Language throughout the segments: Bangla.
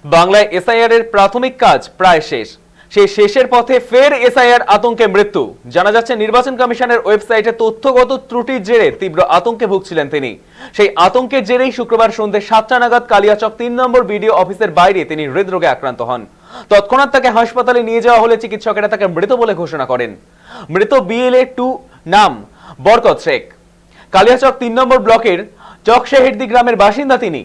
বাংলায় এসআইআর এর প্রাথমিক কাজ প্রায় শেষ। সেই শেষের পথে ফের এসআইআর আতঙ্কে মৃত্যু। জানা যাচ্ছে নির্বাচন কমিশনের ওয়েবসাইটে তথ্যগত ত্রুটির জেরে তীব্র আতঙ্কে ভুগছিলেন তিনি। সেই আতঙ্কের জেরেই শুক্রবার সন্ধ্যে 7টা নাগাদ কালিয়াচক 3 নম্বর বিডিও অফিসের বাইরে তিনি হৃদরোগে আক্রান্ত হন। তৎক্ষণাৎ তাকে হাসপাতালে নিয়ে যাওয়া হলে চিকিৎসকেরা তাকে মৃত বলে ঘোষণা করেন। মৃত বিএলএ 2 নাম বরকত শেখ। কালিয়াচক 3 নম্বর ব্লকের চকশেহেরদি গ্রামের বাসিন্দা তিনি।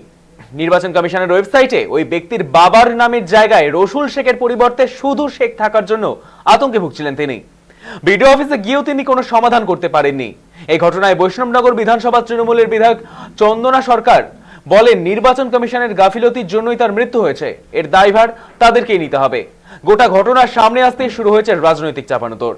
নির্বাচন কমিশনের ওয়েবসাইটে ওই ব্যক্তির বাবার নামের জায়গায় রসুল শেখের পরিবর্তে শুধু শেখ থাকার জন্য আতঙ্কে ভুগছিলেন তিনি। বিডিও অফিসে গিয়েও তিনি কোনো সমাধান করতে পারেননি। এই ঘটনায় বৈষ্ণবনগর বিধানসভা তৃণমূলের বিধায়ক চন্দনা সরকার বলেন, নির্বাচন কমিশনের গাফিলতির জন্যই তার মৃত্যু হয়েছে, এর দায়ভার তাদেরকেই নিতে হবে। গোটা ঘটনার সামনে আসতেই শুরু হয়েছে রাজনৈতিক চাপানোতর।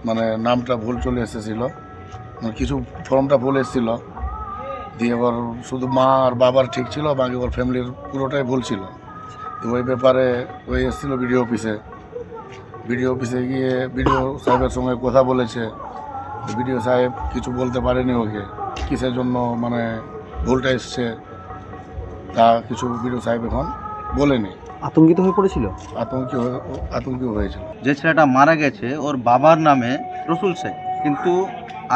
মানে নামটা ভুল চলে এসেছিল, কিছু ফর্মটা ভুল এসেছিল, দিয়ে এবার শুধু মা আর বাবার ঠিক ছিল, বাকি ওর ফ্যামিলির পুরোটাই ভুল ছিল। তো ওই ব্যাপারে ওই এসেছিল বিডিও অফিসে গিয়ে বিডিও সাহেবের সঙ্গে কথা বলেছে। বিডিও সাহেব কিছু বলতে পারেনি ওকে, কিসের জন্য মানে ভুলটা এসছে তা কিছু বিডিও সাহেব এখন বলেনি। আতঙ্কিত হয়ে পড়েছিল, আতঙ্কি হয়েছিল। যে ছেলেটা মারা গেছে ওর বাবার নামে রসুল শেখ, কিন্তু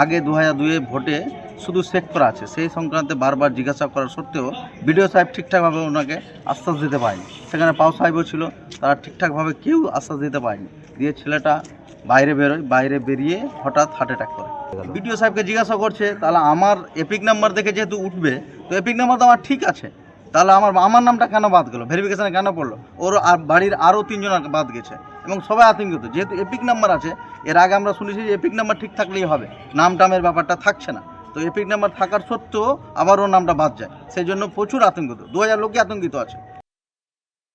আগে 2002 ভোটে শুধু শেখ করা আছে। সেই সংক্রান্তে বারবার জিজ্ঞাসা করার সত্ত্বেও বিডিও সাহেব ঠিকঠাকভাবে ওনাকে আশ্বাস দিতে পারেনি। সেখানে পাও সাহেবও ছিল, তারা ঠিকঠাকভাবে কেউ আশ্বাস দিতে পারেনি। দিয়ে ছেলেটা বাইরে বেরোয়, বাইরে বেরিয়ে হঠাৎ হার্ট অ্যাটাক করে। বিডিও সাহেবকে জিজ্ঞাসা করছে, তাহলে আমার এপিক নাম্বার দেখে যেহেতু উঠবে, তো এপিক নাম্বার তো আমার ঠিক আছে, তাহলে আমার নামটা কেন বাদ গেলো, ভেরিফিকেশানে কেন পড়লো? ওর বাড়ির আরও 3 জন বাদ গেছে এবং সবাই আতঙ্কিত, যেহেতু এপিক নাম্বার আছে। এর আগে আমরা শুনেছি যে এপিক নাম্বার ঠিক থাকলেই হবে, নাম টামের ব্যাপারটা থাকছে না। তো এপিক নাম্বার থাকার সত্ত্বেও আবার ওর নামটা বাদ যায়, সেই জন্য প্রচুর আতঙ্কিত, 2000 লোকই আতঙ্কিত আছে।